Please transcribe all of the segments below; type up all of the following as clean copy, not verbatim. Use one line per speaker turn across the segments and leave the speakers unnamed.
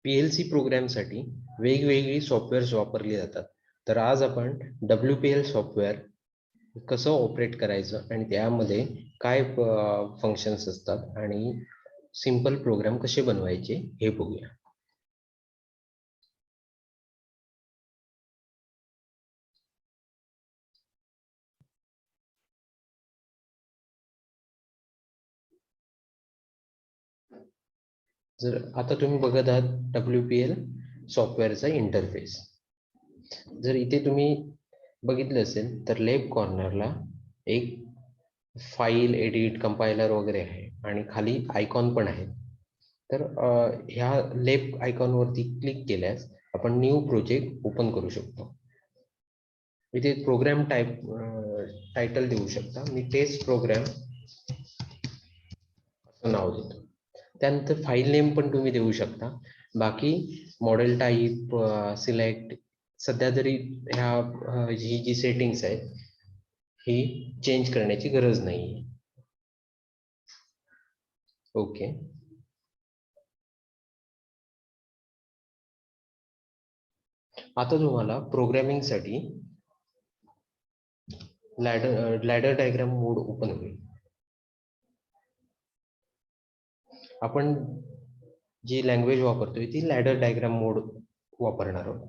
PLC प्रोग्रामसाठी वेगवेगळी softwares वापरली जातात. तर आज आपण WPL सॉफ्टवेअर कसं ऑपरेट करायचं आणि त्यामध्ये काय फंक्शन्स असतात आणि सिंपल प्रोग्राम कसे बनवायचे हे बघूया. जर आता तुम्ही बघत आहात WPL सॉफ्टवेअरचा इंटरफेस. जर इथे तुम्ही बघितलं असेल तर लेफ्ट कॉर्नरला एक फाईल एडिट कंपायलर वगैरे आहे आणि खाली आयकॉन पण आहे. तर ह्या लेफ्ट आयकॉनवरती क्लिक केल्यास आपण न्यू प्रोजेक्ट ओपन करू शकतो. इथे प्रोग्राम टायटल देऊ शकता. मी टेस्ट प्रोग्राम असं नाव देतो. त्यानंतर फाईल नेम पण तुम्ही देऊ शकता. बाकी मॉडेल टाईप सिलेक्ट सध्या तरी ह्या ही जी सेटिंग्स आहेत ही चेंज करण्याची गरज नाही. ओके. आता तुम्हाला प्रोग्रामिंगसाठी लॅडर डायग्राम मोड ओपन होईल. आपण जी लँग्वेज वापरतोय ती लॅडर डायग्राम मोड वापरणार आहोत.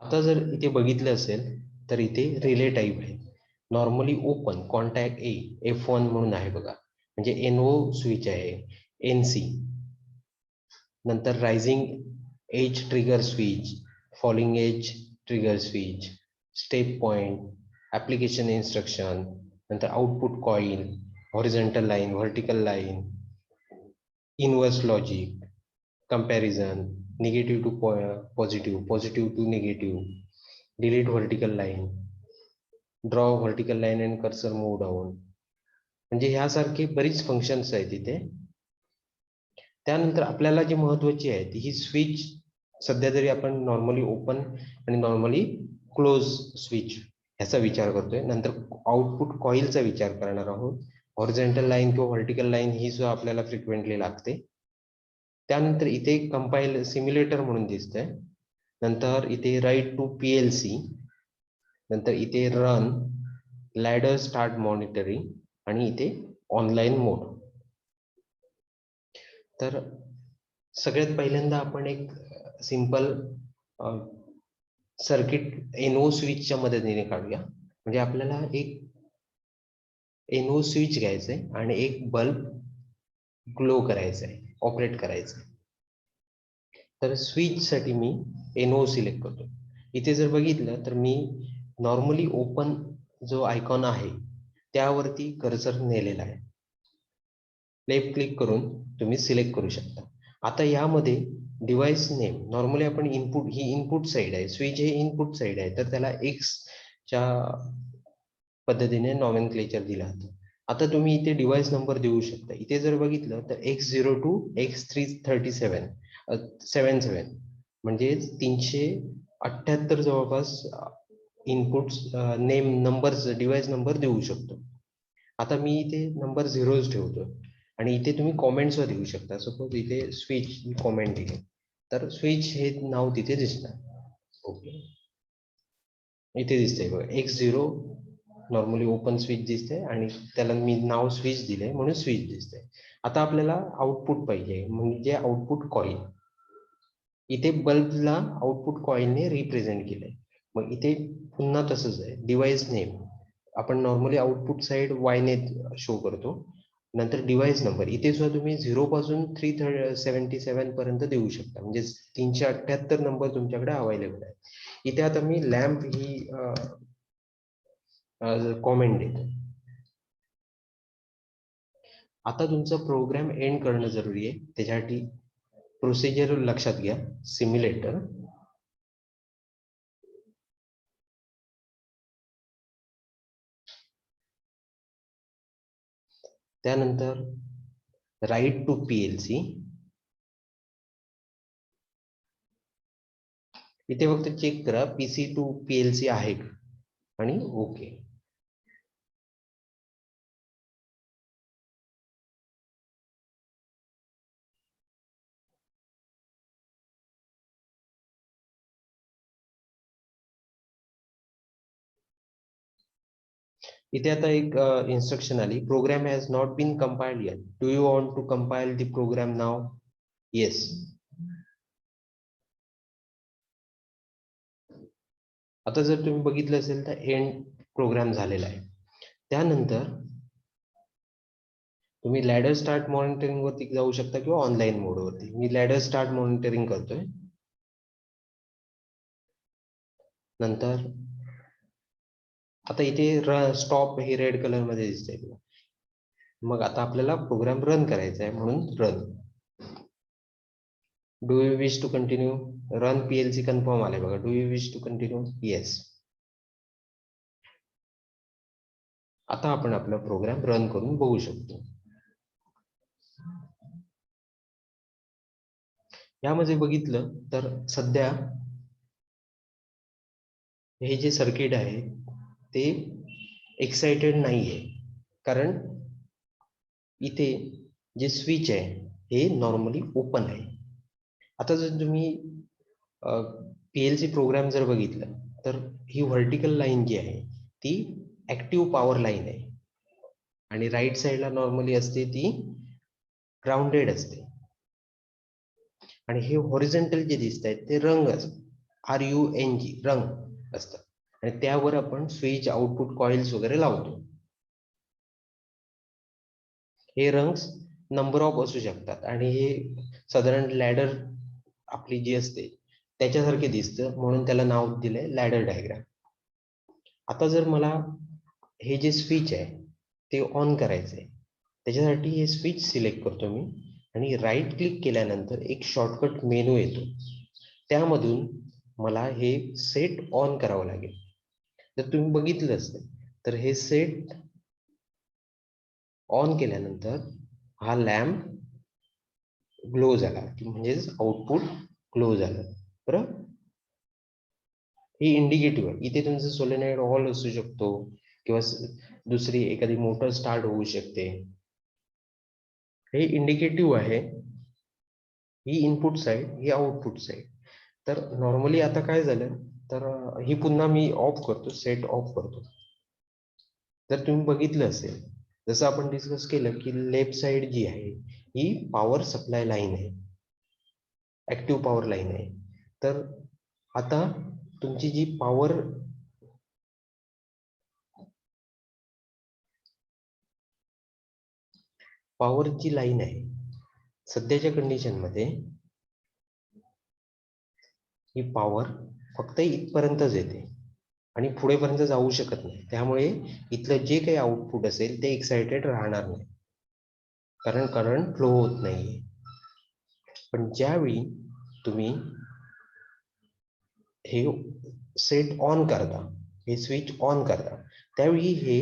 आता जर इथे बघितलं असेल तर इथे रिले टाईप आहे. नॉर्मली ओपन कॉन्टॅक्ट F1 म्हणून आहे बघा, म्हणजे NO स्विच आहे. NC नंतर rising edge trigger switch, falling edge trigger switch, step point, application instruction, नंतर output coil, horizontal line, vertical line, inverse logic, comparison, negative to positive, positive to negative, delete vertical line, draw vertical line and cursor move down, म्हणजे ह्यासारखे बरीच functions आहेत इथे. त्यानंतर आपल्याला जी महत्वाची आहे ही स्विच, सध्या तरी आपण नॉर्मली ओपन आणि नॉर्मली क्लोज स्विच ह्याचा विचार करतोय. नंतर आउटपुट कॉईलचा विचार करणार आहोत. हॉरिझॉन्टल लाईन किंवा व्हर्टिकल लाईन ही सुद्धा आपल्याला फ्रिक्वेंटली लागते. त्यानंतर इथे कंपाईल सिम्युलेटर म्हणून दिसतंय. नंतर इथे राईट टू PLC, नंतर इथे रन, लॅडर स्टार्ट मॉनिटरिंग आणि इथे ऑनलाईन मोड. तर सगळ्यात पहिल्यांदा आपण एक सिंपल सर्किट NO स्विचच्या मदतीने काढूया. म्हणजे आपल्याला एक NO स्विच घ्यायचंय आणि एक बल्ब ग्लो करायचंय, ऑपरेट करायचंय. तर स्विच साठी मी NO सिलेक्ट करतो. इथे जर बघितलं तर मी नॉर्मली ओपन जो आयकॉन आहे त्यावरती कर्सर नेलेला आहे. लेफ्ट क्लिक करून तुम्ही सिलेक्ट करू शकता. आता यामध्ये डिव्हाइस नेम, नॉर्मली आपण इनपुट, ही इनपुट साइड आहे, स्विच हे इनपुट साइड आहे, तर त्याला X च्या पद्धतीने नॉमेनक्लेचर दिलं जातं. आता तुम्ही इथे डिव्हाइस नंबर देऊ शकता. इथे जर बघितलं तर X02 X337 77, म्हणजे 378 जवळपास input name numbers, device number देऊ शकतो. आता मी इथे नंबर 0 ठेवतो आणि इथे तुम्ही कॉमेंट्स देऊ शकता. सपोज इथे स्विच कॉमेंट दिली तर स्विच हे नाव तिथे दिसणार. ओके, इथे दिसतंय बघा X0 नॉर्मली ओपन स्विच दिसते आणि त्याला मी नाव स्विच दिले म्हणून स्विच दिसते. आता आपल्याला आउटपुट पाहिजे, म्हणजे आउटपुट कॉईल. इथे बल्बला आउटपुट कॉईलने रिप्रेझेंट केलंय. मग इथे पुन्हा तसंच आहे. डिव्हाइस नेम आपण नॉर्मली आउटपुट साइड Y ने शो करतो. नंतर डिव्हाइस नंबर इथे सुद्धा तुम्ही 0 पासून 377 पर्यंत देऊ शकता, म्हणजे 378 नंबर तुमच्याकडे अवेलेबल आहे. इथे आता मी लॅम्प ही कॉमेंट देतो. आता तुमचा प्रोग्राम एंड करणं जरुरी आहे. त्याच्यासाठी प्रोसिजर लक्षात घ्या. सिम्युलेटर, त्यानंतर राईट टू PLC, इथे फक्त चेक करा PC टू PLC आहे आणि ओके. इथे आता एक इन्स्ट्रक्शन आली, program has not been compiled yet, do you want to compile the program now? Yes. आता जर तुम्ही बघितलं असेल तर एंड प्रोग्राम झालेला आहे. त्यानंतर तुम्ही लॅडर स्टार्ट मॉनिटरिंग वरती जाऊ शकता किंवा ऑनलाईन मोड वरती. मी लॅडर स्टार्ट मॉनिटरिंग करतोय. नंतर आता इथे स्टॉप हे रेड कलर मध्ये दिसतंय. मग आता आपल्याला प्रोग्राम रन करायचा आहे म्हणून run. Do you wish to continue? Run PLC confirm आले बघा. Do you wish to continue? Yes. आता आपण आपला प्रोग्राम रन करून बघू शकतो. यामध्ये बघितलं तर सध्या हे जे सर्किट आहे ते एक्साइटेड नाहीये, कारण इथे जे स्विच आहे हे नॉर्मली ओपन आहे. आता जर तुम्ही पीएलसी प्रोग्राम जर बघितलं तर ही व्हर्टिकल लाईन जी आहे ती ऍक्टिव्ह पॉवर लाईन आहे आणि राईट साईडला नॉर्मली असते ती ग्राउंडेड असते. आणि हे हॉरिझॉन्टल जे दिसत आहेत ते रंग RUNG रंग असतात आणि त्यावर आपण स्विच आउटपुट कॉइल्स वगैरे लावतो. हे रंग नंबर ऑफ असू शकतात आणि हे साधारण लॅडर आपली जी असते त्याच्यासारखे दिसतं म्हणून त्याला नाव दिलंय लॅडर डायग्राम. आता जर मला हे जे स्विच आहे ते ऑन करायचंय त्याच्यासाठी हे स्विच सिलेक्ट करतो मी आणि राईट क्लिक केल्यानंतर एक शॉर्टकट मेनू येतो. त्यामधून मला हे सेट ऑन करावं लागेल. जर तुम्ही बघितलं असेल तर हे सेट ऑन केल्यानंतर हा लॅम्प ग्लो झाला म्हणजेच आउटपुट ग्लो झालं. बरोबर. ही इंडिकेटिव्ह आहे. इथे तुमचं सोलेनॉइड ऑल असू शकतो किंवा दुसरी एखादी मोटर स्टार्ट होऊ शकते. हे इंडिकेटिव्ह आहे. ही इनपुट साइड, ही आउटपुट साइड. तर नॉर्मली आता काय झालं तर ही पुन्हा मी ऑफ करतो, सेट ऑफ करतो. जर तुम्ही बघितलं असेल जसं आपण डिस्कस केलं की लेफ्ट साइड जी आहे ही पॉवर सप्लाय लाईन आहे, ऍक्टिव्ह पॉवर लाईन आहे. तर आता तुमची जी पॉवरची लाईन आहे सध्याच्या कंडिशन मध्ये ही पॉवर फक्त इथपर्यंतच येते आणि पुढेपर्यंत जाऊ शकत नाही. त्यामुळे इथलं जे काही आउटपुट असेल ते एक्साइटेड राहणार नाही कारण करंट फ्लो होत नाहीये. पण ज्यावेळी तुम्ही हे सेट ऑन करता, हे स्विच ऑन करता, त्यावेळी हे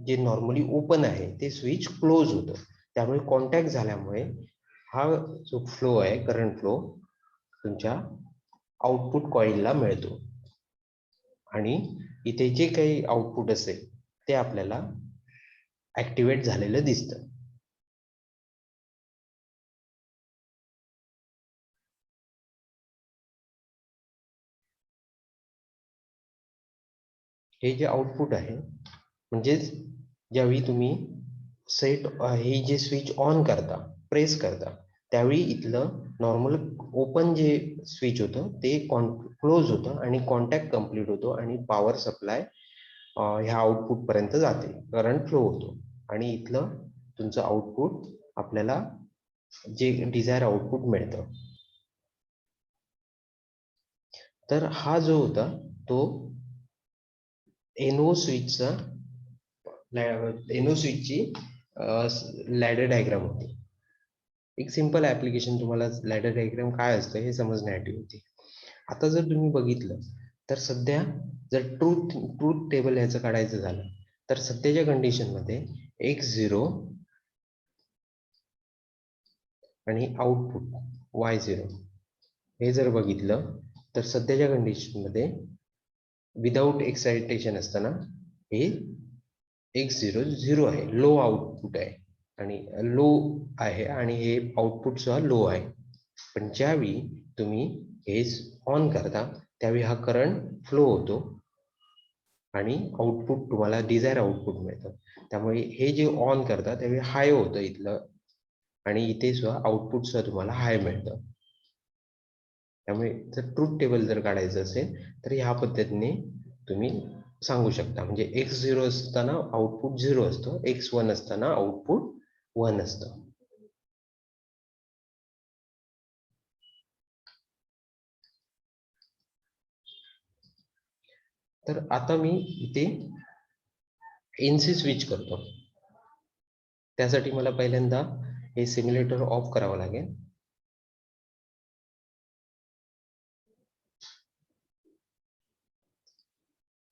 जे नॉर्मली ओपन आहे ते स्विच क्लोज होतं. त्यामुळे कॉन्टॅक्ट झाल्यामुळे हा जो फ्लो आहे करंट फ्लो तुमच्या आउटपुट कॉइलला मिळतो आणि इथे जे काही आउटपुट असेल ते आपल्याला ऍक्टिव्हेट झालेलं दिसतं. हे जे आउटपुट आहे म्हणजेच ज्यावेळी तुम्ही सेट हे जे स्विच ऑन करता, प्रेस करता, त्यावेळी इथलं नॉर्मल ओपन जे स्विच होतं ते क्लोज होतं आणि कॉन्टॅक्ट कम्प्लीट होतो आणि पॉवर सप्लाय ह्या आउटपुट पर्यंत जाते, करंट फ्लो होतो आणि इथलं तुमचं आउटपुट आपल्याला जे डिझायर आउटपुट मिळतं. तर हा जो होता तो NO स्विचचा NO स्विचची लॅडर डायग्राम होती. एक सिंपल ऍप्लिकेशन तुम्हाला लॅडर डायग्राम काय असतं हे समजण्यासाठी होती. आता जर तुम्ही बघितलं तर सध्या जर ट्रूथ टेबल याचं काढायचं झालं तर सध्याच्या कंडिशन मध्ये X0 आणि आउटपुट Y0 हे जर बघितलं तर सध्याच्या कंडिशन मध्ये विदाउट एक्साइटेशन असताना हे X0 0 आहे, लो आउटपुट आहे आणि लो आहे आणि हे आउटपुट सुद्धा लो आहे. पण ज्यावेळी तुम्ही हे ऑन करता त्यावेळी हा करंट फ्लो होतो आणि आउटपुट तुम्हाला डिझायर आउटपुट मिळतं. त्यामुळे हे जे ऑन करता त्यावेळी हाय होतं इथलं, आणि इथे सुद्धा आउटपुट सुद्धा तुम्हाला हाय मिळतं. त्यामुळे जर ट्रूथ टेबल जर काढायचं असेल तर ह्या पद्धतीने तुम्ही सांगू शकता. म्हणजे x0 असताना आउटपुट 0 असतं, x1 असताना आउटपुट 1 असतं. तर आता मी इथे NC स्विच करतो. त्यासाठी मला पहिल्यांदा हे सिम्युलेटर ऑफ करावं लागेल.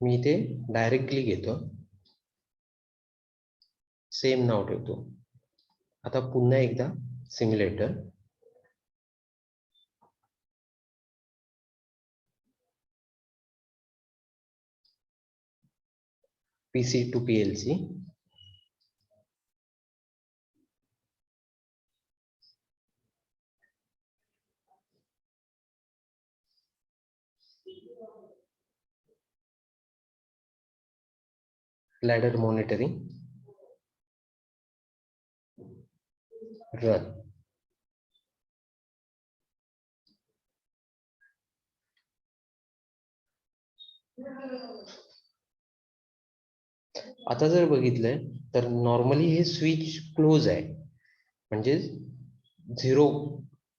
मी इथे डायरेक्टली घेतो, सेम नाव ठेवतो. आता पुन्हा एकदा simulator, PC to PLC. Ladder monitoring. Run. आता जर बघितलंय तर नॉर्मली हे स्विच क्लोज आहे, म्हणजे 0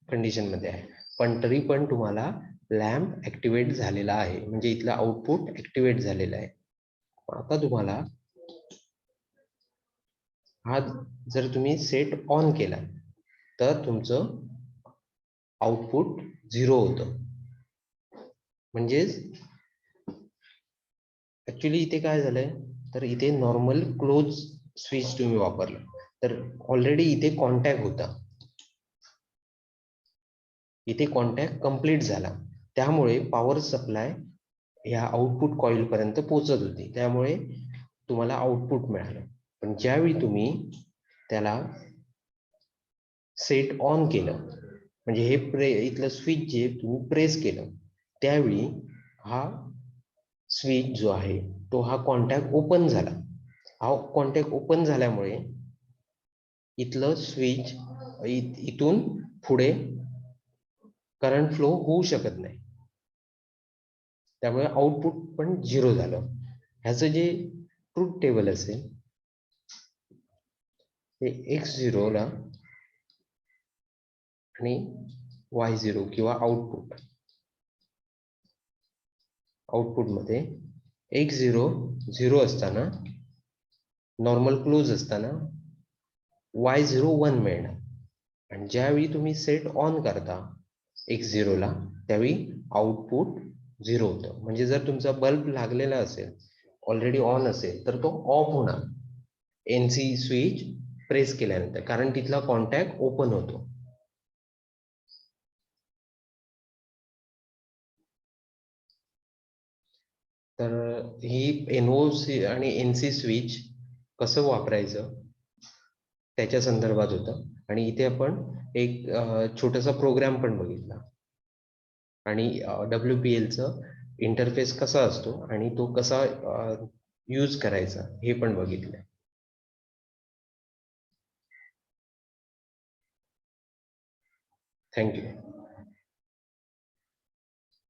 कंडिशन मध्ये आहे, पण तरी पण तुम्हाला लॅम्प ऍक्टिव्हेट झालेला आहे, म्हणजे इथलं आउटपुट ऍक्टिव्हेट झालेलं आहे. आता तुम्हाला हा जर तुम्ही सेट ऑन केला तर तुमचं आउटपुट 0 होतं. म्हणजेच ऍक्च्युली इथे काय झालंय तर इथे नॉर्मल क्लोज स्विच तुम्ही वापरलं तर ऑलरेडी इथे कॉन्टॅक्ट होता, इथे कॉन्टॅक्ट कंप्लीट झाला, त्यामुळे पॉवर सप्लाय या आउटपुट कॉइल पर्यंत पोहोचत होती, त्यामुळे तुम्हाला आउटपुट मिळालं. पण ज्यावेळी तुम्ही त्याला सेट ऑन केलं, म्हणजे हे इथलं स्विच जे तुम्ही प्रेस केलं, त्यावेळी हा स्विच जो आहे तो हा कॉन्टॅक्ट ओपन झाला. हा कॉन्टॅक्ट ओपन झाल्यामुळे इथलं स्विच इथून पुढे करंट फ्लो होऊ शकत नाही, त्यामुळे आउटपुट पण 0 झालं. ह्याचं जे ट्रूथ टेबल असेल ते x0 ला आणि y0 किंवा आउटपुट मध्ये x0 0 असताना नॉर्मल क्लोज असताना y0 1 मिळणार, आणि ज्यावेळी तुम्ही सेट ऑन करता x0 ला त्यावेळी आउटपुट 0 होतं. म्हणजे जर तुमचा बल्ब लागलेला असेल, ऑलरेडी ऑन असेल, तर तो ऑफ होणार NC स्विच प्रेस केल्यानंतर, कारण तिथला कॉन्टॅक्ट ओपन होतो. तर ही NOC आणि NC स्विच कसं वापरायचं त्याच्या संदर्भात होतं, आणि इथे आपण एक छोटासा प्रोग्राम पण बघितला, आणि WPL चं इंटरफेस कसा असतो आणि तो कसा यूज करायचा हे पण बघितलं. थँक्यू.